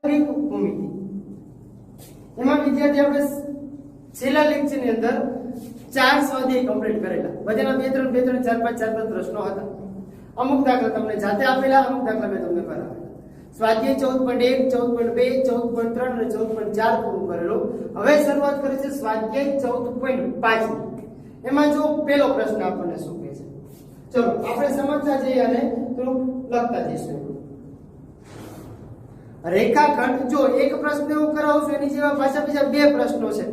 ભૂમિતિ એમાં વિદ્યાર્થી આપણે છેલ્લા લેક્ચરની અંદર 4 સ્વાધ્યાય કમ્પ્લીટ કરેલા. બધાના 2 3 4 5 પ્રશ્નો હતા. અમુક દાખલા તમને જાતે આપેલા, અમુક દાખલા મેં તમને કરાવેલા. સ્વાધ્યાય 14.1, 14.2, 14.3 અને 14.4 પૂરું કરેલું. હવે શરૂઆત કરી છે સ્વાધ્યાય 14.5 એમાં જો પહેલો પ્રશ્ન આપણને શું કહે છે, ચલો આપણે સમજતા જઈએ અને થોડું લખતા જઈશું. રેખાખંડ, જો એક પ્રશ્ન એવું કરાવું છું એની જેવા પાછા બીજા 2 પ્રશ્નો છે.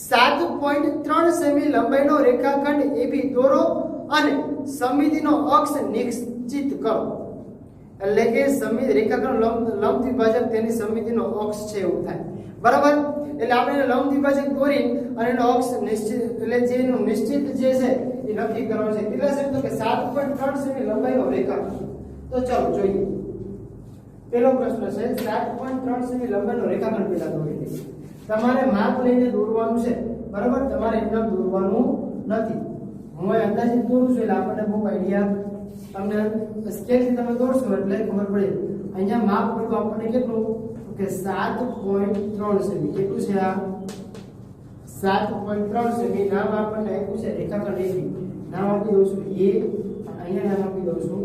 7.3 સેમી લંબાઈનો રેખાખંડ AB દોરો અને સમિતિનો અક્ષ નિશ્ચિત કરો. એટલે કે રેખાખંડ લંબ દ્વિભાજક તેની સમિતિનો અક્ષ છે એવું થાય, બરાબર. એટલે આપણે લંબ દ્વિભાજક દોરી અને એનો અક્ષ નિશ્ચિત, એટલે જે એનું નિશ્ચિત જે છે એ નક્કી કરવાનું છે. કેટલા છે તો કે 7.3 સેમી લંબાઈનો રેખાખંડ. તો ચાલો જોઈએ. પહેલો પ્રશ્ન છે 7.3 સેમી લંબાઈનો રેખાખંડ પેલા દોરી દઈએ. તમારે માપ લઈને દોરવાનું છે, બરાબર. તમારે એકદમ દોરવાનું નથી. હું અંદાજિત દોરું છું એટલે આપણને બહુ આઈડિયા, તમને સ્કેલથી તમે દોરશો એટલે ખબર પડે. અહીંયા માપ પડ્યું આપણને કેટલું કે 7.3 સેમી. કેટલું છે આ 7.3 સેમી. નામ આપણને આપ્યું છે રેખાખંડ AB. નામ આપી દઉં છું A, અહીંયા નામ આપી દઉં છું.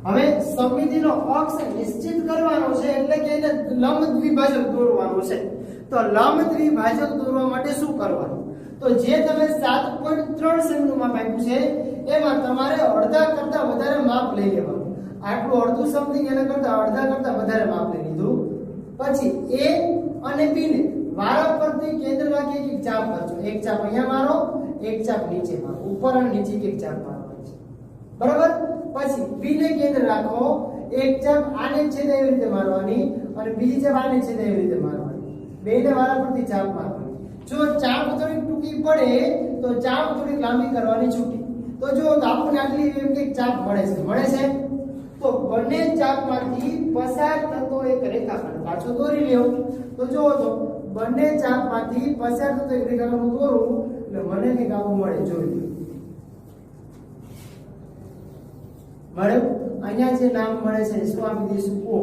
હવે સમિતિનો અક્ષ નિશ્ચિત કરવાનો છે એટલે કે એને લંબ દ્વિભાજક દોરવાનો છે. તો લંબ દ્વિભાજક દોરવા માટે શું કરવાનું, તો જે તમે 7.3 સેમી નું માપ આપ્યું છે એમાં તમારે અડધા કરતા વધારે માપ લઈ લેવાનું. આટલું અડધું સમથિંગ એના કરતા અડધા કરતા વધારે માપ લઈ લીધું. પછી A અને B ને વારાફરતી કેન્દ્ર રાખી એક ચાપ કરજો. એક ચાપ અહીંયા મારો, એક ચાપ નીચે મારો, ઉપર અને નીચે એક ચાપ મારવાની છે, બરાબર. પછી B ને કેન્દ્ર રાખો, એક ચાપ આને છેદે એવી રીતે મારવાની અને બીજી ચાપ આને છેદે એવી રીતે મારવાની. બેને વારાફરતી ચાપ મારવાની. જો ચાપ થોડીક ટૂંકી પડે તો ચાપ થોડીક લાંબી કરવાની છૂટી. તો જો આપણને આટલી એક ચાપ મળે છે તો બંને ચાપમાંથી પસાર થતો એક રેખાખંડ પાછો દોરી લ્યો. તો જો તો બંને ચાપમાંથી પસાર થતો એક રેખાખંડ દોરું એટલે મને એક આવું મળે. જોઈ મળે. અહીંયા જે નામ મળે છે શું આપી દઈશું O.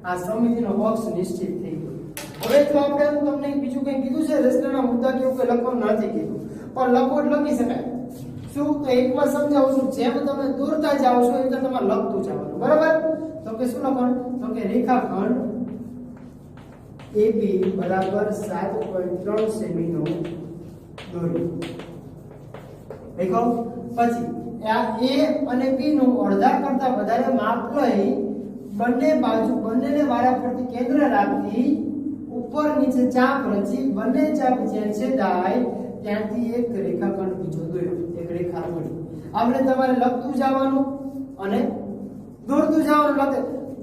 આ સમિતિનો અક્ષ નિશ્ચિત થઈ ગયો. હવે જો આપણે તમને બીજું કંઈ કીધું છે, રચનાના મુદ્દા કેવું કે લખવાનું નથી કીધું, પણ લખો લખી શકાય. શું તો એકવાર સમજાવું છું, જેમ તમે દોરતા જાઓ છો એમ તમારે લખતું જવાનું, બરાબર. તો કે શું લખવાનું, તો કે રેખાખંડ AB બરાબર 7.3 સેમી નો દોર્યું. દેખો પછી આ A અને B નું અડધા કરતા વધારે માપ લઈ બંને બાજુ બંનેને વારાફરતી કેન્દ્ર રાખી ઉપર નીચે ચાપ રચી બંને ચાપ જ્યાં છેદાય ત્યાંથી એક રેખાખંડ બીજો દોર્યો. એક રેખા મળી. આપણે તમારે લખતું જવાનું અને દોરતું જવાનું.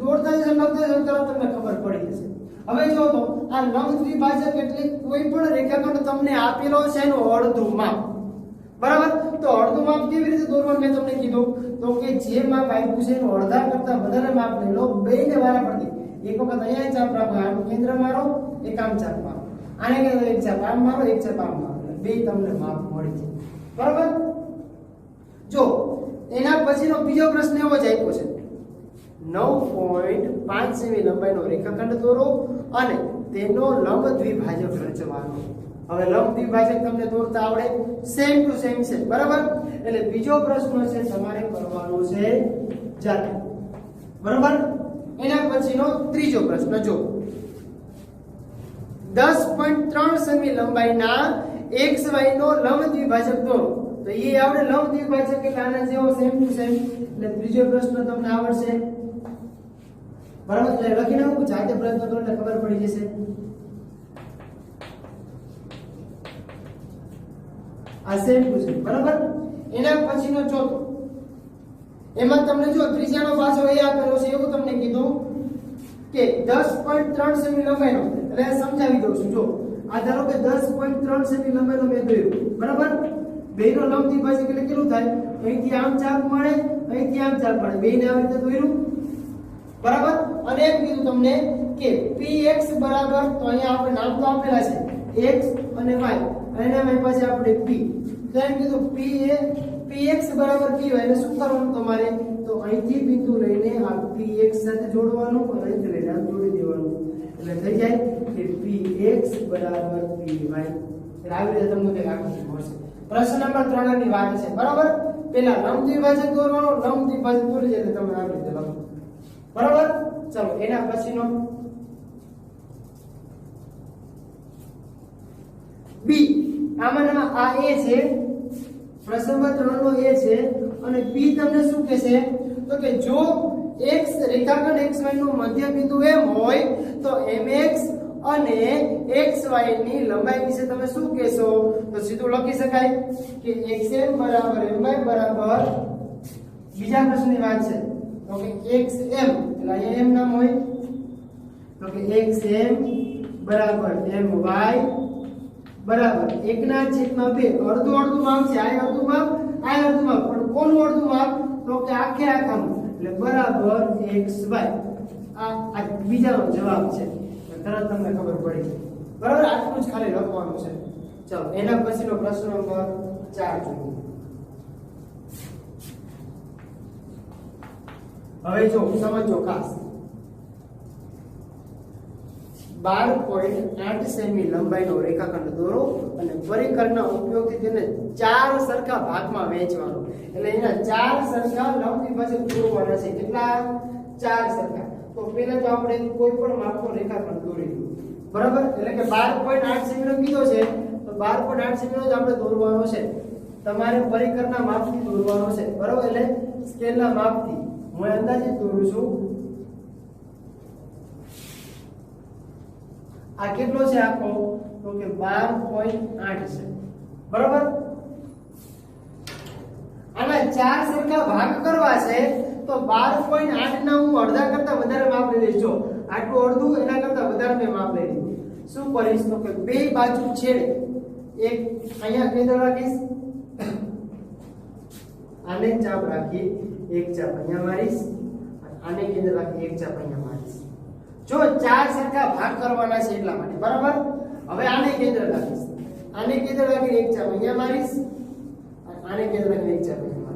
દોરતા જશો લખતા જશો તરત તમને ખબર પડી જશે. હવે જો તો આ લંબ દ્વિભાજક એટલે કોઈ પણ રેખાખંડ તમને આપેલો છે એનું અડધું માપ, બરાબર. તો અડધું માપ કેવી રીતે દોરવાનું મેં તમને કીધું, તો કે જે માપ આપ્યું છે એનું અડધા કરતા વધારે માપ લઈ લો. બેને વારાફરતી એક વખત અહીંયા ચાપ રાખો, આનું કેન્દ્ર મારો, એક આમ ચાપ મારો, આને કેન્દ્ર એક ચાપ આમ મારો, એક ચાપ આમ મારો, બે તમને માપ મળી જાય, બરાબર. જો એના પછીનો બીજો પ્રશ્ન એવો જ આપ્યો છે 9.5 સેમી લંબાઈનો રેખાખંડ દોરો અને તેનો લંબ દ્વિભાજક રચવાનો. હવે લંબ દ્વિભાજક તમને દોરતા આવડે, સેમ ટુ સેમ છે, બરાબર. એટલે બીજો પ્રશ્ન છે તમારે કરવાનો છે જાતે, બરાબર. એના પછીનો ત્રીજો પ્રશ્ન જો 10.3 સેમી લંબાઈના XY નો લંબ દ્વિભાજક દોરો. તો એ આપણે લંબ દ્વિભાજક એટલે આના જેવો સેમ ટુ સેમ. એટલે ત્રીજો પ્રશ્ન તમને આવડશે, બરાબર. એટલે લખી નાખું, જાતે પ્રયત્ન કરો એટલે ખબર પડી જશે. આ સેમ ટુ સેમ, બરાબર. એના પછીનો ચોથો, એમાં તમને જો ત્રીજાનો પાછો એ આપેલો છે એવું તમને કીધું કે 10.3 સેમી લંબાઈનો, એટલે સમજાવી દઉં છું. જો આ ધારો કે 10.3 સેમી લંબાઈનો મેં દોર્યું, બરાબર. બેનો લંબ દ્વિભાજક એટલે કેટલું થાય, અહીંથી આમ ચાપ મળે, અહીંથી આમ ચાપ મળે, બેને આવી રીતે દોર્યું, બરાબર. અને એમ કીધું તમને કે px બરાબર, તો અહીંયા આપણે નામ તો આપેલા છે x અને y, અને એના પછી આપણે p. તો એમ કીધું px બરાબર py, એટલે શું કરવાનું તમારે, તો અહીંથી બિંદુ લઈને આ px સાથે જોડવાનું અને એટલે થઈ જાય કે px બરાબર py એટલે આવી રીતે તમને કંઈક આકૃતિ મળશે પ્રશ્ન નંબર 3 ની વાત છે બરાબર પહેલા લંબ દ્વિભાજક દોરવાનો લંબ દ્વિભાજક દોરી એટલે તમે આવી રીતે લખો બરાબર ચલો એના પછીનો b આમાંના આ a છે પ્રશ્ન નંબર 3 નો a છે અને b તમને શું કહેશે તો કે જો x રેખાખંડ xy નું મધ્ય બિંદુ m હોય તો mx અને xy ની લંબાઈ વિશે તમે શું કહેશો તો સીધું લખી શકાય કે xm બરાબર my બરાબર બીજા પ્રશ્નની વાત છે તો કે xm એટલે અહીંયા m નામ હોય તો કે xm બરાબર my બરાબર 1/2 અડધું અડધું માપ છે આ અડધું માપ પણ કોનું અડધું માપ તો કે આખે આખાનું એટલે બરાબર xy આ બીજાનો જવાબ છે તરત તમને ખબર પડી બરાબર આટલું જ ખાલી લખવાનું છે ચલો એના પછીનો પ્રશ્ન નંબર 4 જોઈએ હવે જો સમજો ખાસ 12.8 સેમી લંબાઈનો રેખાખંડ દોરો અને પરિકરના ઉપયોગથી તેને 4 સરખા ભાગમાં વહેંચવાનો એટલે એના 4 સરખા લંબ દ્વિભાજક દોરવાના છે કેટલા 4 સરખા તો પહેલા તો આપણે કોઈ પણ માપનો રેખાખંડ દોરી લઈએ બરાબર એટલે કે 12.8 સેમી નો કીધો છે તો 12.8 સેમી નો જ આપણે દોરવાનો છે તમારે પરિકરના માપથી દોરવાનો છે બરાબર એટલે સ્કેલના માપથી હું અંદાજિત દોરું છું આ કેટલો છે આખો તો કે 12.8 છે બરાબર આના 4 સરખા ભાગ કરવા છે તો 12.8 ના હું અડધા કરતા વધારે માપ લઈ લઈશ જો આટલું અડધું એના કરતા વધારે મેં માપ લઈ લીધું શું કરીશ તો કે બે બાજુ છેડે એક અહીંયા કેન્દ્ર રાખીશ આને ચાપ રાખી એક ચાપ અહીંયા મારીશ આને કેન્દ્ર રાખી એક ચાપ અહીંયા મારીશ જો 4 સરખા ભાગ કરવાના છે એટલા માટે બરાબર હવે આને કેન્દ્ર રાખીશ આને કેન્દ્ર રાખી એક ચાપ અહીંયા મારીશ આને કેન્દ્ર રાખી એક ચાપ અહીંયા મારીશ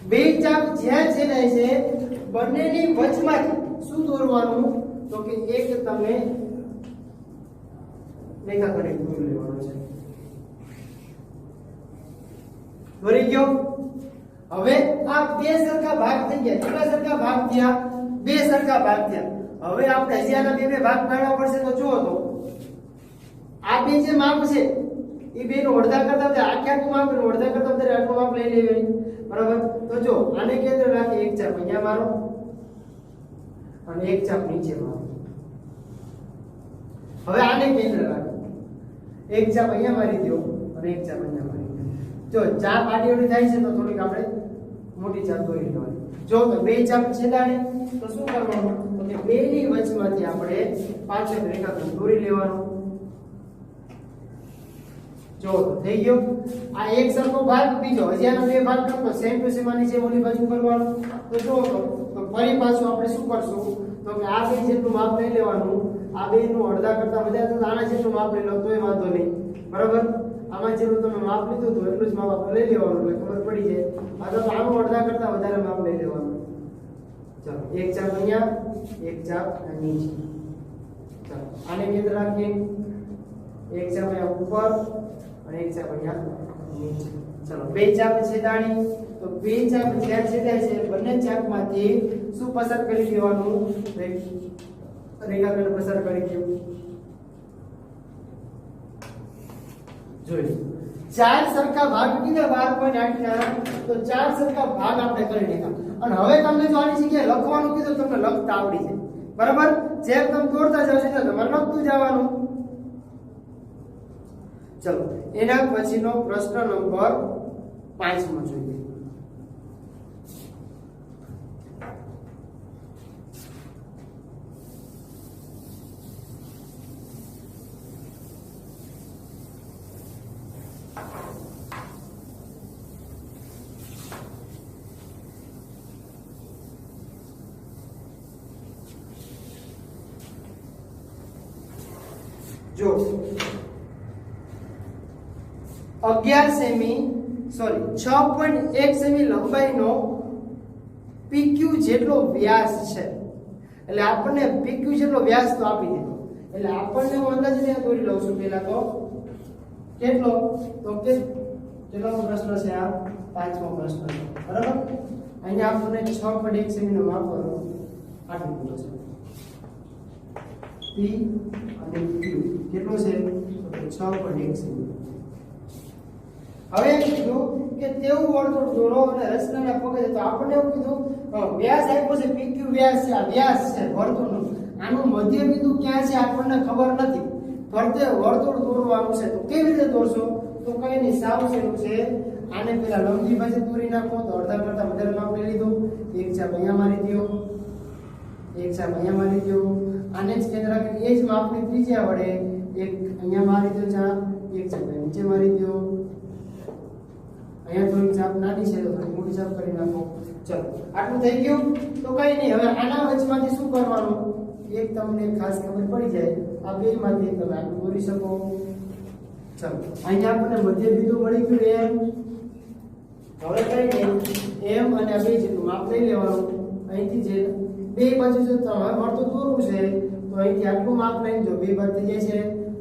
બે ચાપ જ્યાં છેદાય છે બંનેની વચમાંથી શું દોરવાનું તો કે એક તમે રેખાખંડ દોરી લેવાનો છે દોરી ગયો હવે આ બે સરખા ભાગ થઈ ગયા કેટલા સરખા ભાગ થયા બે સરખા ભાગ થયા હવે આપણે હજી આના બે ભાગ પાડવા પડશે તો જુઓ તો આ બે જે માપ છે એ બે નો અડધા કરતા આખે આખું માપ નો અડધા કરતા વધારે આટલું માપ લઈ લેવાનું બરાબર તો જો આને કેન્દ્ર રાખી એક ચાપ અહીંયા મારો અને એક ચાપ નીચે મારો હવે આને કેન્દ્ર રાખો એક ચાપ અહીંયા મારી દો અને એક ચાપ અહીંયા મારી દો જો ચાપ આડી અવડી થાય છે તો થોડીક આપણે મોટી ચાપ દોરી લેવાની જો તો બે ચાપ છેદાડે તો શું કરવાનું તો કે બે ની વચમાંથી આપણે પાછળ રેખાખંડ દોરી લેવાનું જો થઈ ગયો આ એક સરખો ભાગ બીજો હજી આનો બે ભાગ કરતો સેમ ટુ સેમ આની જેમ ઓલી બાજુ કરવાનું તો જો તો ફરી પાછું આપણે શું કરશું તો કે આ બે જેટલું માપ લઈ લેવાનું આ બે નું અડધા કરતા વધારે તો આના જેટલું માપ લઈ લો તોય વાંધો નહીં બરાબર આમાં જેટલું તમે માપ લીધું તો એટલું જ માપ આપણે લઈ લેવાનું એટલે ખબર પડી જાય આ તો આનું અડધા કરતા વધારે માપ લઈ લેવાનું ચલો એક ચાપ અહીંયા એક ચાપ નીચે ચલો આને કેન્દ્ર રાખીએ એક ચાપ અહીંયા ઉપર અને એક ચાપ અહીંયા નીચે ચલો બે ચાપ છેદાણી તો બે ચાપ જ્યાં છેદાય છે બંને ચાપમાંથી શું પસાર કરી દેવાનું રેખાખંડ પસાર કરી દો જોઈ ચાર સરખા ભાગ કીધા 12.8 ના તો ચાર સરખા ભાગ આપણે કરી નાખ્યા અને હવે તમને જો આની જગ્યાએ લખવાનું કીધું તમને લખતા આવડી જાય બરાબર જેમ તમે દોરતા જાવ છો તમારે લખતું જવાનું ચલો એના પછીનો પ્રશ્ન નંબર 5 માં જોઈએ જો 11 સેમી સોરી 6.1 સેમી લંબાઈનો PQ જેટલો વ્યાસ છે એટલે આપણને PQ જેટલો વ્યાસ તો આપી દીધો, એટલે આપણને હું અંદાજે દોરી લઉં છું પહેલા તો કેટલો, તો કે કેટલો પ્રશ્ન છે આ 5મો પ્રશ્ન છે બરાબર. અહીંયા આપણને 6.1 સેમી નો માપ કરવાનો આટલું પૂરો છે. P અને Q કેટલો છે તો 6.1 સેમી. હવે કીધું કે તેવું વર્તુળ દોરો અને રચનાના પગે, તો આપણને એવું કીધું વ્યાસ આપ્યો છે PQ વ્યાસ છે, આ વ્યાસ છે વર્તુળનો, આનું મધ્ય બિંદુ ક્યાં છે આપણને ખબર નથી, ફરતે વર્તુળ દોરવાનું છે. તો કેવી રીતે દોરશો, તો કઈ નહીં, સાવ સહેલું છે. આને પેલા લંબ દ્વિભાજક દોરી નાખો, તો અડધા કરતા વધારે માપ લઈ લીધું, એક ચાપ અહીંયા મારી દો, એક ચાપ અહીંયા મારી દો, આને જ કેન્દ્ર રાખીને એ જ માપની ત્રિજ્યા વડે એક અહીંયા મારી દો ચાપ, એક ચાપ નીચે મારી દો, અહીંયા થોડી ચાપ નાની છે તો થોડી મોટી ચાપ કરી નાખો. ચલો આટલું થઈ ગયું. તો કઈ નહીં, હવે આના વચમાંથી શું કરવાનું, એક તમને ખાસ ખબર પડી જાય, આ બેમાંથી તમે આટલું દોરી શકો. ચલો અહીંયા આપણને મધ્ય બિંદુ મળી ગયું એમ. હવે કઈ નહીં, એમ અને આ બે જેટલું માપ લઈ લેવાનું. અહીંથી જે બે બાજુ જો તમારે વર્તુળ દોરવું છે તો અહીંથી આટલું માપ લઈને જો બે બાજુ થઈ જાય છે,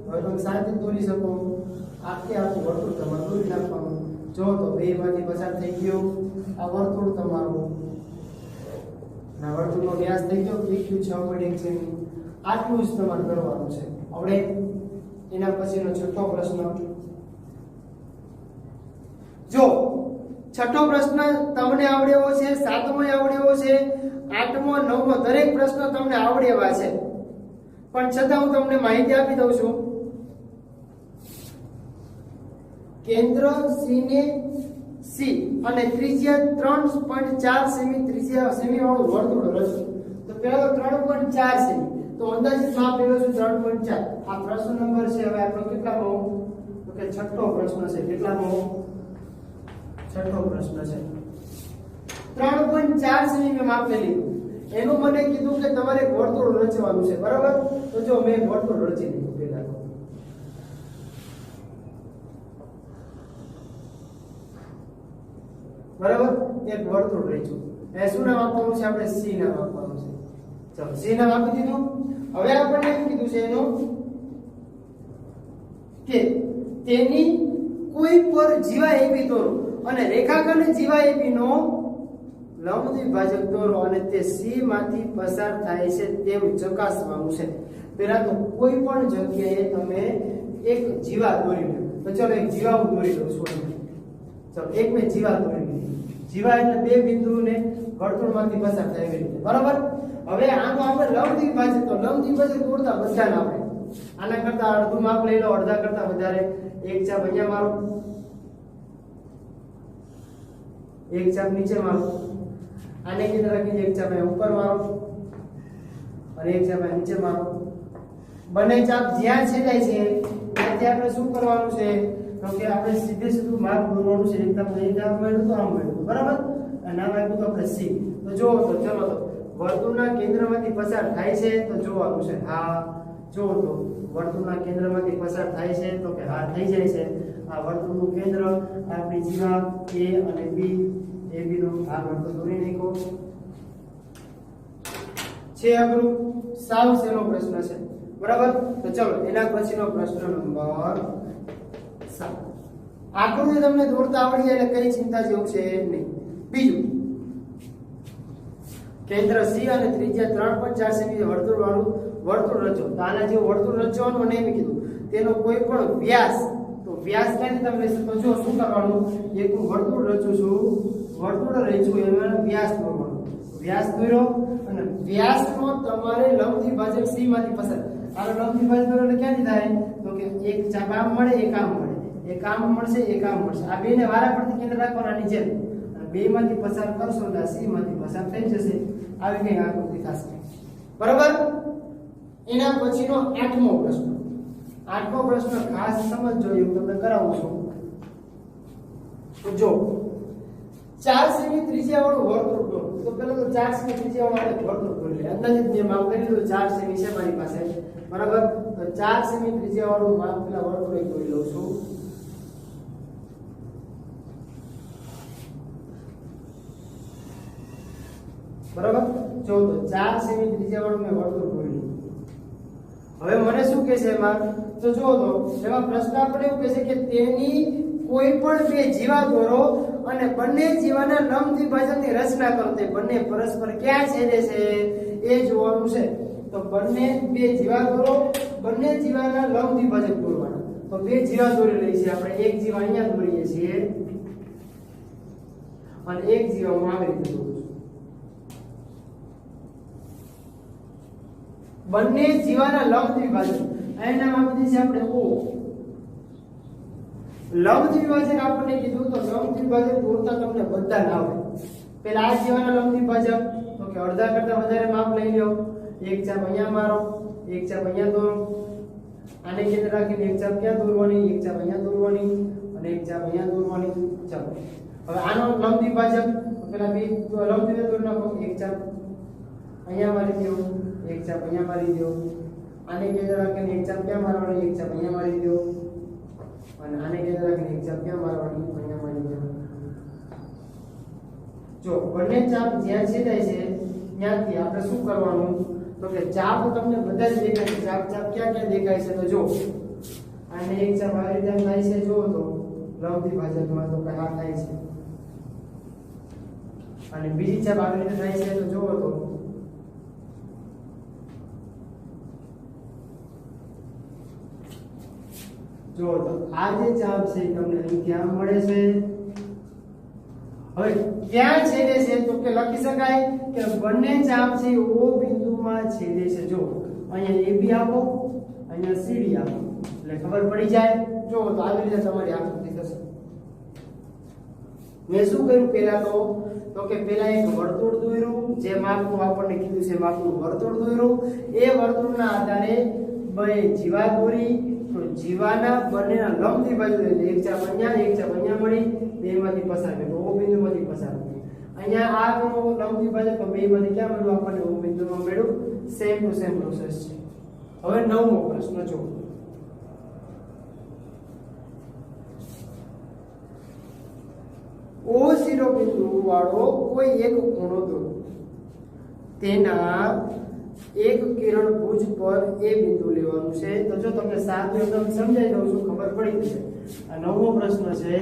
હવે તમે સાથે દોરી શકો. આખે આખું વર્તુળ તમારે દોરી નાખવાનું. જો તો બે માંથી પસાર થઈ ગયો આ વર્તુળ તમારું, ના વર્તુળનો વ્યાસ થઈ ગયો PQ 6.1 સેમી. આટલું જ તમારે કરવાનું છે. આપણે એના પછીનો છઠ્ઠો પ્રશ્ન જો, છઠ્ઠો પ્રશ્ન તમને આવડે એવો છે, સાતમો આવડે એવો છે, આઠમો નવમો દરેક પ્રશ્ન તમને આવડે એવા છે, પણ છતાં હું તમને માહિતી આપી દઉં છું. કેન્દ્ર C ને C અને ત્રિજ્યા 3.4 સેમી ત્રિજ્યા સેમી વાળું વર્તુળ રચો. તો પહેલા તો 3.4 સેમી, તો અંદાજિત માપ લેવો છે 3.4. આ પ્રશ્ન નંબર છે. હવે આપણો કેટલામો, તો કે છઠ્ઠો પ્રશ્ન છે. કેટલામો, છઠ્ઠો પ્રશ્ન છે. 3.4 સેમી મેં માપ લઈ લીધું. એનું મને કીધું કે તમારે વર્તુળ રચવાનું છે બરાબર. તો જો મેં વર્તુળ રચી લીધું. પહેલા તો બરાબર એક વર્તુળ રચ્યું. એ શું નામ આપવાનું છે, આપણે C નામ આપવાનું છે. ચાલો C નામ આપી દીધું. હવે આપણને શું કીધું છે એનું, કે તેની કોઈ પર જીવા AB દોરો અને રેખાખંડ જીવા AB નો લંબ દ્વિભાજક દોરો અને તે C માંથી પસાર થાય છે તેમ ચકાસવાનું છે. પહેલા તો કોઈ પણ જગ્યાએ તમે એક જીવા દોરી લો. તો ચલો એક જીવા હું દોરી લઉં છું. ચલો એક મેં જીવા દોરી લીધી. જીવા એટલે બે બિંદુને વર્તુળમાંથી પસાર થાય એવી રીતે બરાબર. હવે આનું આપણે લંબ દ્વિભાજક, તો લંબ દ્વિભાજક દોરતા બધાને આપણે આના કરતા અડધું માપ લઈ લો, અડધા કરતા વધારે. એક ચાપ અહીંયા મારો, એક ચાપ નીચે મારો, આને કેન્દ્ર રાખીને એક ચાપ અહીંયા ઉપર મારો અને એક ચાપ નીચે મારો. બંને ચાપ જ્યાં છેદાય છે ત્યાંથી આપણે શું કરવાનું છે, તો કે આપણે સીધે સીધું માપ દોરવાનું છે. એકદમ અહીં નામ મળ્યું તો આમ મળ્યું બરાબર, અને નામ આપ્યું તો આપણે C. તો જો તો ચલો તો વર્તુળના કેન્દ્રમાંથી પસાર થાય છે તો જોવાનું છે હા. જો તો વર્તુળના કેન્દ્રમાંથી પસાર થાય છે તો કે હા થઈ જાય છે. આ વર્તુળનું કેન્દ્ર આપણી જીવા A અને B, AB નો આ વર્તુળ દોરી નાખો છે. આપણું સાવ સહેલો પ્રશ્ન છે બરાબર. તો ચલો એના પછીનો પ્રશ્ન નંબર 7. આકૃતિ તમને દોરતા આવડી જાય એટલે કઈ ચિંતા જેવું છે નહીં. બીજું, કેન્દ્ર C અને ત્રિજ્યા 3.4 સેમી વર્તુળ વાળું વર્તુળ રચો. તો આના જે વર્તુળ રચવાનું મને એમ કીધું, તેનો કોઈ પણ વ્યાસ, તો વ્યાસ ક્યાંથી તમે લેશો, તો જો શું કરવાનું, એક હું વર્તુળ રચું છું, વર્તુળ રચ્યું એમાં વ્યાસ દોરવાનો. વ્યાસ દોર્યો અને વ્યાસનો તમારે લંબ દ્વિભાજક C માંથી પસાર. આનો લંબ દ્વિભાજક દોરો એટલે ક્યાંથી થાય, તો કે એક ચાપ આમ મળે, એક આમ મળે, એક આમ મળશે, એક આમ મળશે. આ બેને વારા પરથી કેન્દ્ર રાખવાના નીચે, અને બે માંથી પસાર કરશો એટલે C માંથી પસાર થઈ જશે. આવી કઈ આકૃતિ થશે બરાબર. એના પછીનો 8મો પ્રશ્ન. 8મો પ્રશ્ન ખાસ સમજજો, એવું તમને કરાવું છું. તો જો 4 સેમી ત્રિજ્યા વાળું વર્તુળ દોરો. તો પહેલા તો 4 સેમી ત્રિજ્યા વાળું વર્તુળ દોરી લે. અંદાજિત મેં માપ કરી લીધું 4 સેમી છે મારી પાસે બરાબર. તો 4 સેમી ત્રિજ્યા વાળું માપ પેલા વર્તુળ એક દોરી લઉં છું. બરાબર. જો તો 4 સેમી ત્રિજ્યા વાળું મેં વર્તુળ દોર્યું. હવે મને શું કહે છે એમાં, તો જો તો એમાં પ્રશ્ન આપણે એવું કહે છે કે તેની કોઈ પણ બે જીવા દોરો અને બંને જીવાના લંબ દ્વિભાજકની રચના કરો. તે બંને પરસ્પર ક્યાં છેદે છે એ જોવાનું છે. તો બંને બે જીવા દોરો, બંને જીવાના લંબ દ્વિભાજક દોરવાના. તો બે જીવા દોરી લઈએ છીએ આપણે. એક જીવા અહીંયા દોરીએ છીએ અને એક જીવા હું આવી રીતે દોરું છું. બંને જીવાના લંબ દ્વિભાજક એના નામ આપી દઈએ આપણે O. લંબ દ્વિભાજક આપણને કીધું તો લંબ દ્વિભાજક દોરતા તમને બધા ના આવડે. પેલા આ જીવાના લંબ દ્વિભાજક તો કે અડધા કરતા વધારે માપ લઈ લ્યો. એક ચાપ અહીંયા મારો, એક ચાપ અહીંયા દોરો. આને કેન્દ્ર રાખીને એક ચાપ ક્યાં દોરવાની, એક ચાપ અહીંયા દોરવાની અને એક ચાપ અહીંયા દોરવાની. ચાલો હવે આનો લંબ દ્વિભાજક પેલા બે લંબ દ્વિભાજક દોરી નાખો. એક ચાપ અહીંયા મારી દો, એક ચાપ અહીંયા મારી દો. આને કેન્દ્ર રાખીને એક ચાપ ક્યાં મારવાની, એક ચાપ અહીંયા મારી દો અને આને કેન્દ્ર રાખીને એક ચાપ ક્યાં મારવાની, અહીંયા મારી દો. જો બંને ચાપ જ્યાં છેદાય છે ત્યાંથી આપણે શું કરવાનું, તો કે ચાપ તમને બધા જ દેખાય છે. ચાપ ચાપ ક્યાં ક્યાં દેખાય છે, તો જો આને એક ચાપ આવી રીતે થાય છે. જો તો લંબ દ્વિભાજકમાં તો કે આ થાય છે અને બીજી ચાપ આવી રીતે થાય છે. તો જો તો જો તો આ જે ચાપ છે તમને અહીં ક્યાં મળે છે. હવે ક્યાં છેદે છે, તો કે લખી શકાય કે બંને ચાપ છે O બિંદુમાં છેદે છે. જો અહીંયા AB આપો, અહીંયા CD આપો એટલે ખબર પડી જાય. જો તો આવી રીતે તમારી આકૃતિ થશે. મેં શું કર્યું પહેલા તો કે પહેલા એક વર્તુળ દોર્યું. જે માપનું આપણને કીધું છે માપનું વર્તુળ દોર્યું. એ વર્તુળના આધારે બે જીવા દોરી. તો જીવાના બંનેના લંબ દ્વિભાજક એટલે એક ચાપ અહીંયા મળી, બેમાંથી પસાર કર્યો. O બિંદુમાંથી પસાર કર્યો. અહીંયા આ લંબ દ્વિભાજક તો બેમાંથી ક્યાં મળ્યું આપણને, O બિંદુમાં મળ્યું. સેમ ટુ સેમ પ્રોસેસ છે. હવે 9મો પ્રશ્ન જો. O શિરોબિંદુ વાળો કોઈ એક ખૂણો દોરો. તેના એક કિરણ ભુજ પર એ બિંદુ લેવાનું છે. તો જો તમને સાદું એકદમ સમજાઈ દઉં છું, ખબર પડી જશે. આ 9મો પ્રશ્ન છે.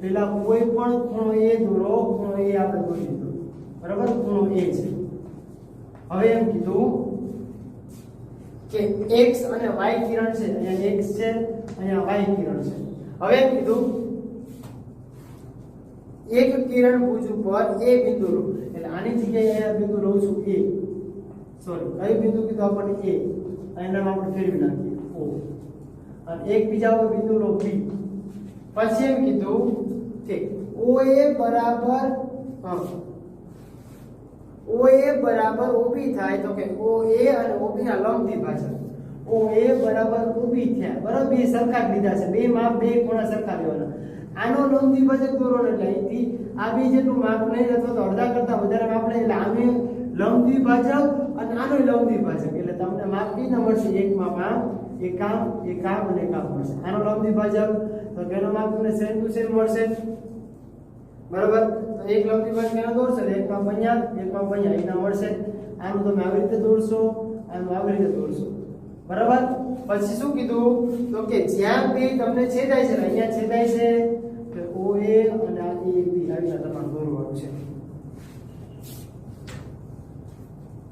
પેલા કોઈ પણ ખૂણો A દોરો. ખૂણો A આપણે દોરી દીધો, બરાબર. ખૂણો A છે. હવે એમ કીધું કે x અને y કિરણ છે. અહીંયા x છે, અહીંયા y કિરણ છે. હવે એમ કીધું એક કિરણ ભુજ ઉપર એ બિંદુ લો. એટલે આની જગ્યાએ અહીંયા બિંદુ લઉં છું A. સોરી, કઈ બિંદુ કીધું આપણને A. એના નામ આપણે ફેરવી નાખીએ O. અને એક બીજા ઉપર બિંદુ લો B. પછી એમ કીધું કે OA બરાબર OB થાય. તો કે OA અને OB ના લંબ દ્વિભાજક. OA બરાબર OB થયા, બરાબર. બે સરખા જ લીધા છે. બે માપ બે ખૂણા સરખા લેવાના. આનો લંબ દ્વિભાજક દોરવાનો એટલે અહીંથી આ બે જેટલું માપ લઈ અથવા તો અડધા કરતા વધારે માપ લઈ એટલે આનું લંબ દ્વિભાજક અને આનો લંબ દ્વિભાજક એટલે તમને માપ કેટલા મળશે, એક માપ આ, એક આમ અને એક આમ મળશે. આનો લંબ દ્વિભાજક તો તેનો માપ તમને સેમ ટુ સેમ મળશે, બરાબર. તો એક લંબ દ્વિભાજક એનો દોરશે, એક માપ અહીંયા, એક માપ અહીંયા, એના મળશે. આનું તમે આવી રીતે દોરશો, આનું આવી રીતે દોરશો, બરાબર. પછી શું કીધું, તો કે જ્યાં બે તમને છેદાય છે, અહીંયા છેદાય છે કે OA અને આ AB આવી તમારે દોરવાનું છે.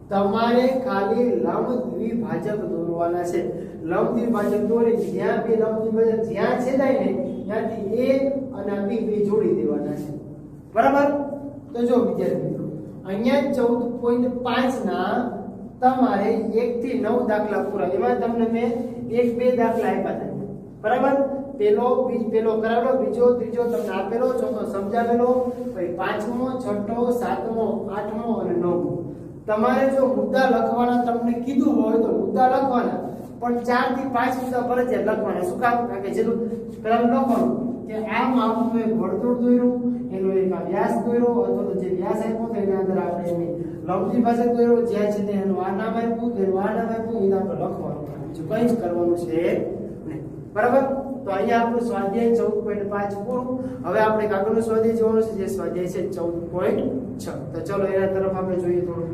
તમારે ખાલી લંબ દ્વિભાજક દોરવાના છે. લંબ દ્વિભાજક દોરી જ્યાં બે લંબ દ્વિભાજક જ્યાં છેદાય ને ત્યાંથી A અને B બે જોડી દેવાના છે, બરાબર. તો જો વિદ્યાર્થી મિત્રો, અહીંયા 14.5 ના તમારે 1 થી 9 દાખલા પૂરા. એમાં તમને મેં 1-2 દાખલા આપ્યા હતા, બરાબર. પેલો કરાવેલો, બીજો ત્રીજો તમને આપેલો, ચોથો સમજાવેલો, પછી 5મો, 6મો, 7મો, 8મો અને 9મો. તમારે જો મુદ્દા લખવાના તમને કીધું હોય તો મુદ્દા લખવાના, પણ 4 થી 5 મુદ્દા ફરજિયાત લખવાના. શું કામ? કારણ કે જેટલું પેલા લખવાનું કે આ માપનું એક વર્તુળ દોર્યું, એનો એક વ્યાસ દોર્યો અથવા તો જે વ્યાસ આપ્યો તો એના અંદર આપણે એની લંબ દ્વિભાજક દોર્યો, જ્યાં છે એનું આ નામ આપ્યું, એનું આ નામ આપ્યું, એને આપણે લખવાનું. બીજું કંઈ જ કરવાનું છે નહીં, બરાબર. તો અહીંયા આપણું સ્વાધ્યાય 14.5 પૂરું. હવે આપણે આગળનું સ્વાધ્યાય જોવાનું છે, જે સ્વાધ્યાય છે 14.6. તો ચલો એના તરફ આપણે જોઈએ થોડું.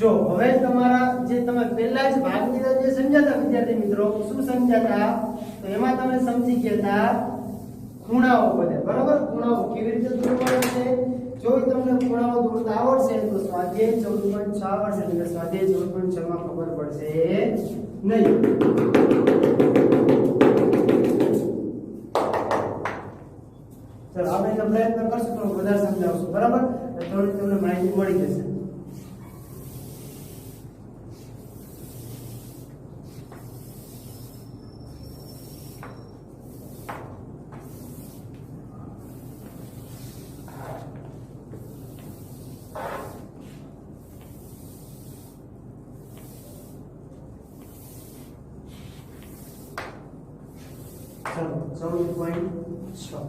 જો હવે તમારા જે તમે પહેલા જ ભાગની અંદર જે સમજાતા વિદ્યાર્થી મિત્રો, શું સમજાતા? તો એમાં તમે સમજી ગયા હતા ખૂણાઓ બધે, બરાબર? ખૂણાઓ કેવી રીતે દોરવાના છે? જો તમને ખૂણાઓ દોરતા આવડશે તો સ્વાધ્યાય 14.6 આવડશે, એટલે સ્વાધ્યાય 14.6 માં ખબર પડશે નહીં. ચલો આપણે એનો પ્રયત્ન કરશું તો વધારે સમજાવશું, બરાબર? થોડી તમને માહિતી મળી જશે. ચલો 14.6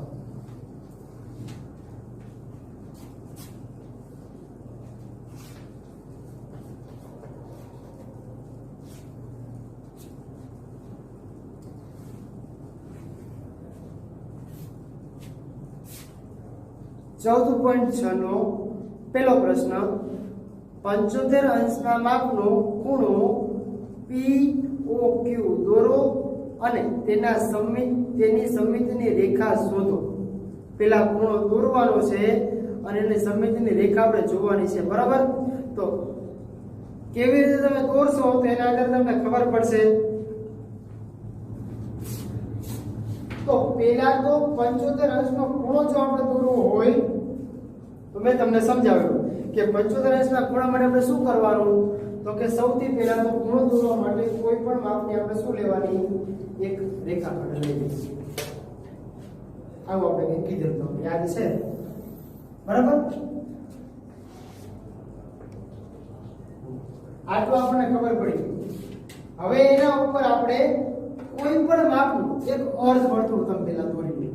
14.6 નો પહેલો પ્રશ્ન, 75 અંશના માપનો ખૂણો POQ દોરો અને તેની સમિતિની રેખા શોધો. પેલા ખૂણો દોરવાનો છે અને એની સમિતિની રેખા આપણે જોવાની છે, બરાબર? તો કેવી રીતે તમે દોરશો તો એના આધારે તમને ખબર પડશે. તો પેલા તો 75 અંશનો ખૂણો જો આપણે દોરવો હોય તો મેં તમને સમજાવ્યું કે 75 અંશના ખૂણા માટે આપણે શું કરવાનું? તો કે સૌથી પહેલા તો ખૂણો દોરવા માટે કોઈ પણ માપની આપણે શું લેવાની? એક રેખાખંડ લેવી. આવું આપણે કીધું તો યાદ છે, બરાબર? આટલું આપણને ખબર પડી. હવે એના ઉપર આપણે કોઈ પણ માપનું એક અર્ધ વર્તુળ તમે પહેલા દોરી લો.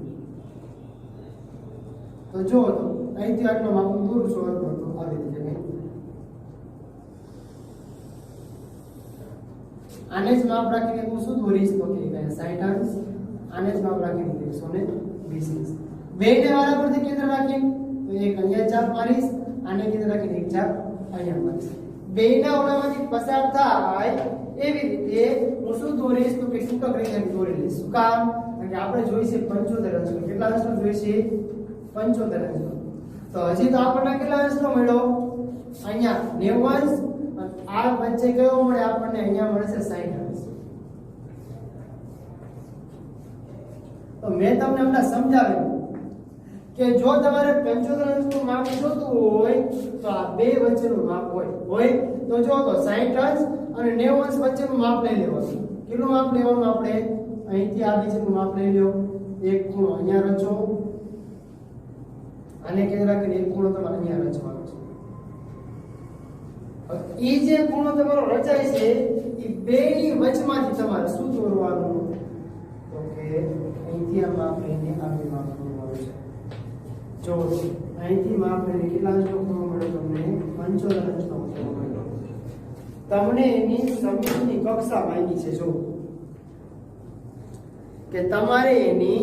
તો જો તો અહીંથી આટલું માપનું દોરું છું, અર્ધ વર્તુળ આવી રીતે. આને જ માપ રાખીને હું શું દોરીશ? તો કે 60 અંશ. આને જ માપ રાખીને 120 અંશ. બેને વાળા પરથી કેન્દ્ર રાખી તો એક અહીંયા ચાપ મારીશ, આને કેન્દ્ર રાખીને એક ચાપ અહીંયા મારીશ. બેના ઓળામાંથી પસાર થાય એવી રીતે હું શું દોરીશ? તો કે ટૂંક રેખાને દોરી લઈશ. શું કામ? કારણ કે આપણે જોઈશે 75 અંશનો. કેટલા અંશનો જોઈશે? 75 અંશનો. તો હજી તો આપણને કેટલા અંશનો મળ્યો? અહીંયા 90 અંશ. આ વચ્ચે કયો મળે આપણને? અહીંયા મળશે 60 અંશ. તો મેં તમને હમણાં સમજાવ્યું કે જો તમારે 75 અંશનું માપ જોતું હોય તો આ બે વચ્ચેનું માપ હોય તો જો તો 60 અંશ અને 90 અંશ વચ્ચેનું માપ લઈ લેવાનું. કેટલું માપ લેવાનું? આપણે અહીંથી આ બીજું માપ લઈ લ્યો. એક ખૂણો અહીંયા રચો, આને કેન્દ્ર રાખીને એક ખૂણો તમારે અહીંયા રચવાનો છે. એ જે ખૂણો તમારો રચાય છે એ બેની વચમાંથી તમારે શું દોરવાનું? તો કે અહીંથી આ માપ લઈને આ બે માપ દોરવાનું છે. જો અહીંથી માપ લઈને કેટલા અંશનો ખૂણો મળ્યો તમને? 75 અંશનો ખૂણો મળ્યો. તમને એની સમિતિની કક્ષા માંગી છે. જો કે તમારે એની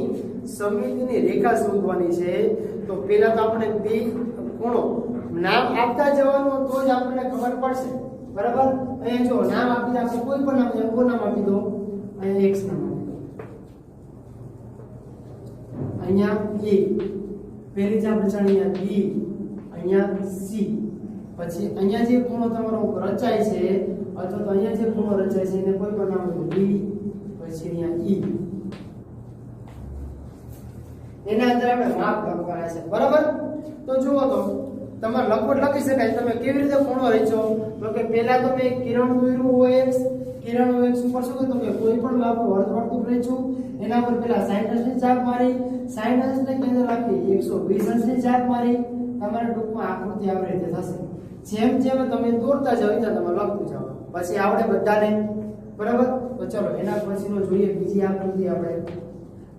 સમિતિની રેખા શોધવાની છે. તો પહેલા તો આપણે બે ખૂણો નામ આપતા જવાનું, તો જ આપણને ખબર પડશે, બરાબર? અહીંયા જો નામ આપી દે, આપણે કોઈ પણ નામ, કોઈ નામ આપી દો. અહીંયા x નામ આપી દો, અહીંયા a, પહેલી જ આપણે ચાલીએ b, અહીંયા c. પછી અહીંયા જે ખૂણો તમારો રચાય છે અથવા તો અહીંયા જે ખૂણો રચાય છે એને કોઈ પણ નામ આપી દો, b. પછી અહીંયા e. એના અંદર આપણે માપ લખવાના છે, બરાબર? તો જુઓ તો તમારે લખવટ લખી શકાય. તમે કેવી રીતે ખૂણો રચો? તો કે પહેલા તો મેં કિરણ દોર્યું હોય, કિરણ હોય ઉપર શું તો કે કોઈ પણ માપનું અર્ધવર્તુળ રચ્યું, એના પર પહેલા 60 અંશની ચાપ મારી, 60 અંશને કેન્દ્ર રાખી 120 અંશની ચાપ મારી. તમારે ટૂંકમાં આકૃતિ આવી રીતે થશે. જેમ જેમ તમે દોરતા જાવ ત્યાં તમે લખતું જાવ, પછી આવડે બધાને બરાબર. તો ચલો એના પછીનો જોઈએ બીજી આકૃતિ આપણે.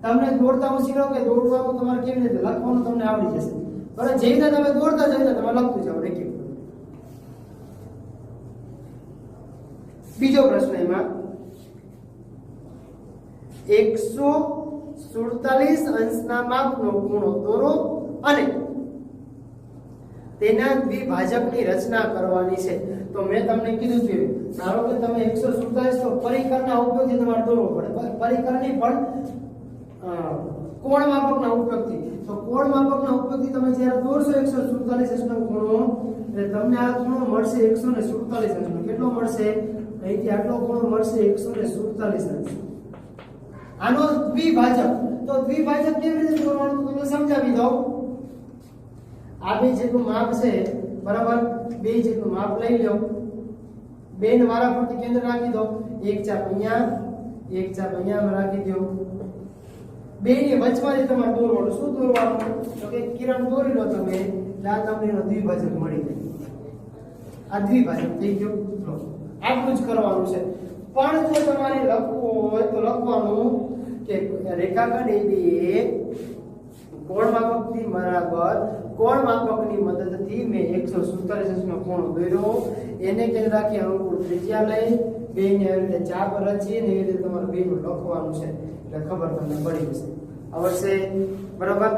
તમને દોડતા હું શીખો કે દોડવાનું તમારે કેવી રીતે લખવાનું તમને આવડી જશે બરાબર. જે રીતે તમે દોડતા જઈને તમારે લખતું જાવ એક એક. બીજો પ્રશ્ન એમાં 147 અંશના માપનો ખૂણો દોરો અને તેના દ્વિભાજકની રચના કરવાની છે. તો મેં તમને કીધું છે ધારો કે તમે 147 તો પરિકરના ઉપયોગથી તમારે દોરવો પડે. પરિકર નહીં પણ કોણ માપકના ઉપયોગથી. તો કોણ માપકના ઉપયોગથી તમે જ્યારે દોરશો 147 અંશનો ખૂણો એટલે તમને આ ખૂણો મળશે 147 અંશનો. કેટલો મળશે? અહીંથી આટલો ખૂણો મળશે 147 અંશ. આનો દ્વિભાજક. તો દ્વિભાજક કેવી રીતે દોરવાનું તમને સમજાવી દઉં. આ બે જેટલું માપ છે બરાબર, બે જેટલું માપ લઈ લો, બે ને મારા પરથી કેન્દ્ર રાખી દો, એક ચાપ અહીંયા, એક ચાપ અહીંયા રાખી દો. બે ની વચમાંથી તમારે દોરવાનું. શું દોરવાનું? તો કે કિરણ દોરી લો તમે, આ તમને એનો દ્વિભાજક મળી જાય. આ દ્વિભાજક થઈ ગયો. આટલું જ કરવાનું છે. પણ જો તમારે લખવું હોય તો લખવાનું કે રેખાખંડ AB એ કોણ માપકથી બરાબર કોણ માપકની મદદથી મેં 147 નો ખૂણો દોર્યો. એને કેન્દ્ર રાખી અનુકૂળ ત્રિજ્યા લઈ બે ને આવી રીતે ચાપ રચી ને એવી રીતે તમારે બે નું લખવાનું છે. એટલે ખબર તમને પડી જશે. આવશે બરાબર.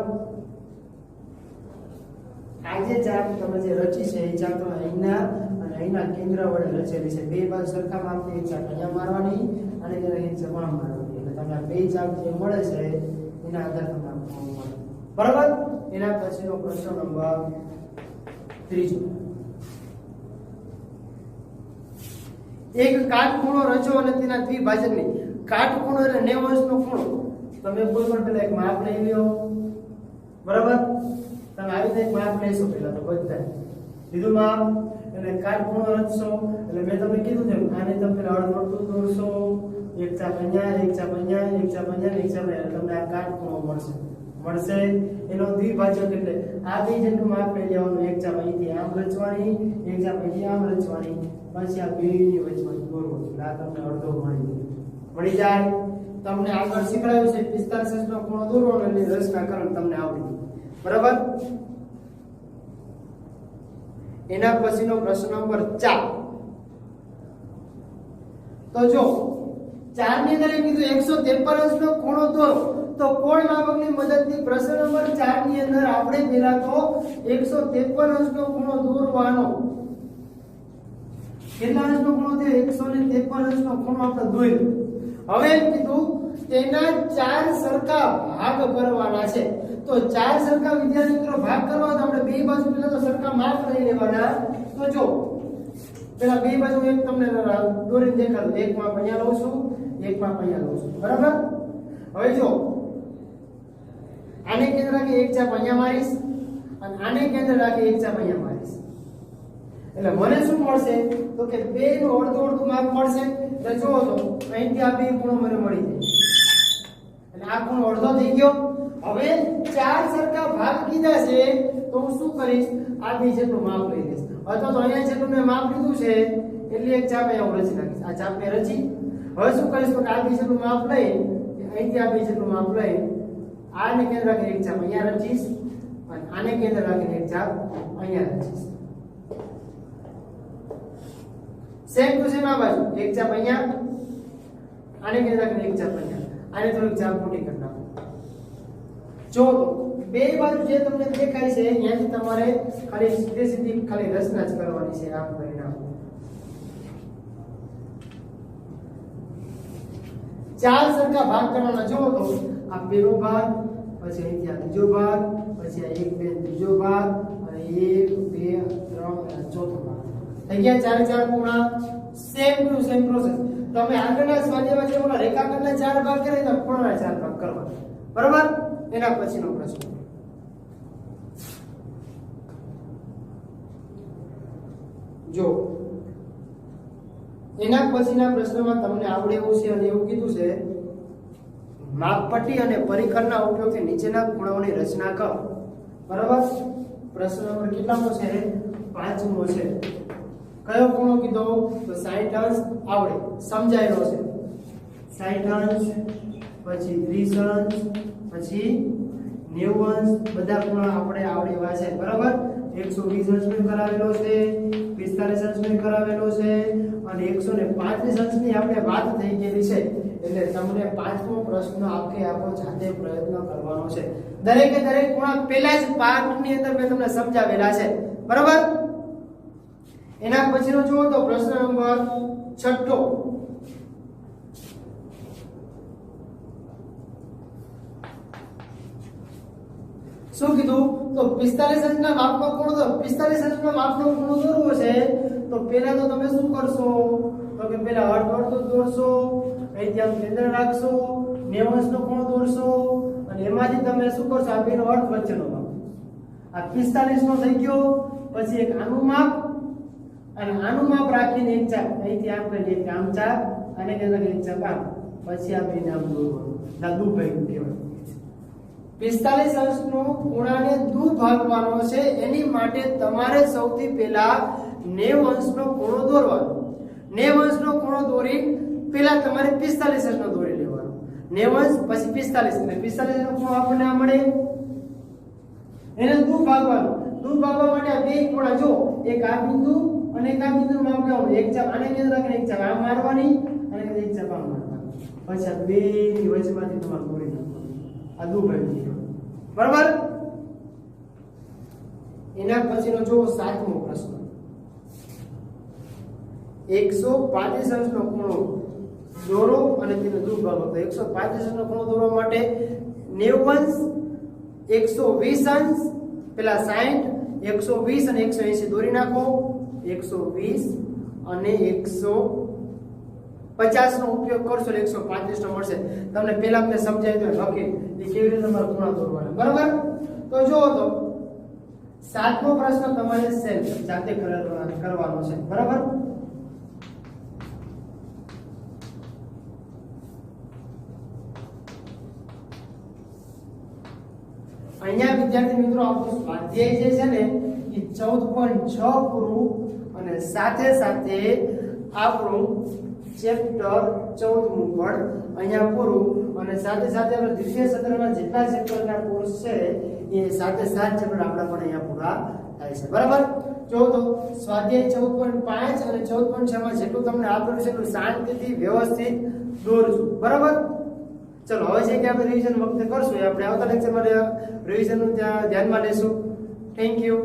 આ જે ચાપ તમે જે રચી છે એ ચાપ તમે અહીંના અને અહીંના કેન્દ્ર વડે રચેલી છે. બે બાજુ સરખા માપની એક ચાપ અહીંયા મારવાની અને તેને એક ચાપ આમ મારવાની. એટલે તમને બે ચાપ જે મળે છે એના આધારે તમને મળે બરાબર. એના પછીનો પ્રશ્ન નંબર 3. એક કાટખૂણો રચો અને તેના દ્વિભાજકની. કાટખૂણો એટલે 90 અંશનો ખૂણો. તમે કોઈ પણ પેલા એક માપ લઈ લ્યો બરાબર. તમે આવી રીતે એક માપ લેશો પેલા તો બધા લીધું માપ એટલે કાટખૂણો રચશો. એટલે મેં તમને કીધું છે આને તમે પેલા અડધું દોરશો, એક ચાપ અહીંયા, એક ચાપ અહીંયા, એક ચાપ અહીંયા, એક ચાપ અહીંયા. તમને આ કાટખૂણો મળશે. એનો દ્વિભાજક એટલે આ બે જેટલું માપ લઈ લેવાનું. એક ચાપ અહીંથી આમ રચવાની, એક ચાપ અહીંથી આમ રચવાની, પછી આ બેની વચમાં દોરવાનું. એટલે આ તમને અડધો મળી જાય. તમને આગળ શીખવાડ્યું છે 45 નો ખૂણો દોરવાનો એટલે રચના કરવાનું તમને આવડી બરાબર. એના પછીનો પ્રશ્ન નંબર 4. તો જો 4 ની અંદર કીધું 153 અંશનો ખૂણો દોરો. તો કોણ માપકની મદદથી પ્રશ્ન નંબર 4 ની અંદર આપણે પહેલા તો 153 અંશનો ખૂણો દોરવાનો. કેટલા અંશનો ખૂણો થયો? 153 અંશનો ખૂણો આપણે દોર્યો. હવે એમ કીધું તેના 4 સરખા ભાગ કરવાના છે. તો 4 સરખા વિદ્યાર્થી મિત્રો ભાગ કરવા તો આપણે બે બાજુ પહેલા તો સરખા માપ લઈ લેવાના. તો જો પેલા બે બાજુ એક તમને દોરીને દેખાડું. એક માપ અહીંયા લઉં છું, એક માપ અહીંયા લઉં છું બરાબર. હવે જો આને કેન્દ્ર રાખી એક ચાપ અહીંયા મારીશ અને આને કેન્દ્ર રાખી એક ચાપ અહીંયા મારીશ. એટલે મને શું મળશે? તો કે બે નું અડધું માપ મળશે. એટલે જો તો અહીંથી આ બે ખૂણો મને મળી જાય. એટલે આ ખૂણો અડધો થઈ ગયો. હવે 4 સરખા ભાગ કીધા છે તો હું શું કરીશ? આ બે જેટલું માપ લઈ લઈશ. અથવા તો અહીંયા જેટલું મેં માપ લીધું છે એટલે એક ચાપ અહીંયા હું રચી નાખીશ. આ ચાપ મેં રચી. હવે શું કરીશ? તો આ બે જેટલું માપ લઈ અહીંથી આ બે જેટલું માપ લઈ આને કેન્દ્ર રાખીને એક ચાપ અહીંયા રચીશ અને આને કેન્દ્ર રાખીને એક ચાપ અહીંયા રચીશ. સેમ ટુ સેમ આ બાજુ એક ચાપ અહીંયા, આને કેન્દ્ર રાખીને એક ચાપ અહીંયા, આને થોડીક ચાપ મોટી કરી નાખો. જો બે બાજુ જે તમને દેખાય છે અહીંયાથી તમારે ખાલી સીધી ખાલી રચના જ કરવાની છે. આમ પરિણામ 4 સરખા ભાગ કરવાના. જો તો આ પહેલો ભાગ, પછી અહીંથી આ બીજો ભાગ, પછી આ 1 2 ત્રીજો ભાગ અને 1 2 3 અને ચોથો ભાગ. થઈ ગયા 4 ખૂણા. Same to same process. તમે આગળના સ્વાધ્યાયમાં જે ઓલા રેખાખંડના 4 ભાગ કરે તો ખૂણાના 4 ભાગ કરવાના બરાબર. એના પછીનો પ્રશ્ન જો એના પછીના પ્રશ્નમાં તમને આવડે એવું છે અને એવું કીધું છે માપપટ્ટી અને પરિકરના ઉપયોગથી નીચેના ખૂણાઓની રચના કરો બરાબર. પ્રશ્ન નંબર કેટલામો છે? 5મો છે. કયો ખૂણો કીધો તો 60 અંશ આવડે સમજાયેલો છે 60 અંશ પછી 30 અંશ પછી 90 અંશ બધા ખૂણા આપણે આવડે એવા છે બરાબર 120 અંશ મેં કરાવેલો છે 45 અંશ મેં કરાવેલો છે અને 135 અંશની આપણે વાત થઈ ગયેલી છે એટલે તમને પાંચમો પ્રશ્ન આખે આખો જાતે પ્રયત્ન કરવાનો છે દરેકે દરેક ખૂણા પહેલા જ પાઠની અંદર મેં તમને સમજાવેલા છે બરાબર એના પછીનો જુઓ તો પ્રશ્ન નંબર 6 શું કીધું તો 45 અંશના માપનો ખૂણો તો 45 અંશના માપનો ખૂણો દોરવો છે તો પહેલા તો તમે શું કરશો તો કે પહેલા અર્ધવર્તુળ દોરશો અહીંથી આમ કેન્દ્ર રાખશો 90 અંશનો ખૂણો દોરશો અને એમાંથી તમે શું કરશો આ બેનો અર્ધ વચ્ચેનો માપ આ 45 નો થઈ ગયો પછી એક આનું માપ અને આનું માપ રાખીને એક ચાપ અહીંથી આમ કરી એક આમ ચાપ અને કેન્દ્ર એક ચાપ આમ પછી આ બેને આમ દોરવાનું દાદુ ભાઈ કહેવાય 45 અંશનો ખૂણાને દુ ભાગવાનો છે એની માટે તમારે સૌથી પહેલા 90 અંશનો ખૂણો દોરવાનો 90 અંશનો ખૂણો દોરી પહેલા તમારે 45 અંશનો દોરી લેવાનો 90 અંશ પછી 45 એટલે 45 નો ખૂણો આપણને આ મળે એને દુ ભાગવાનો દુ ભાગવા માટે આ બે ખૂણા જો એક આ બિંદુ અને એક આ બિંદુનું માપ લેવાનું એક ચાપ આને કેન્દ્ર રાખીને એક ચાપ આમ મારવાની અને એક ચાપ આમ મારવાની પછી આ બે ની વચ્ચેમાંથી તમારે દોરી નાખવાનું આ દુ ભાગી બરાબર એના પછીનો જો સાતમો પ્રશ્ન 135 અંશનો ખૂણો દોરો અને તેને દૂર ભાગો તો 135 અંશનો ખૂણો દોરવા માટે 90 અંશ 120 અંશ પેલા 60 120 અને 180 દોરી નાખો 120 અને 150 નો ઉપયોગ કરશો એટલે 135 નો મળશે તમને પહેલા મેં સમજાવી દઉં ઓકે એ કેવી રીતે તમારે ખૂણા દોરવાના બરાબર તો જો તો સાતમો પ્રશ્ન તમારે સેલ્ફ જાતે કરવાનો છે બરાબર અહીંયા વિદ્યાર્થી મિત્રો આપણું સ્વાધ્યાય જે છે ને એ 14.6 પૂરું અને સાથે સાથે આપણું ચેપ્ટર 14મું પણ અહીંયા પૂરું અને સાથે સાથે આપણે દ્વિતીય સત્રના જેટલા ચેપ્ટરના કોર્સ છે એ સાથે સાત ચેપ્ટર આપણા પણ અહીંયા પૂરા થાય છે બરાબર જો તો સ્વાધ્યાય 14.5 અને 14.6 માં જેટલું તમને આપેલું છે એટલું શાંતિથી વ્યવસ્થિત દોરજો બરાબર ચલો હવે છે કે આપણે રિવિઝન વખતે કરશું આપણે આવતા લેક્ચરમાં રિવિઝનનું ધ્યાનમાં લેશું થેન્ક યુ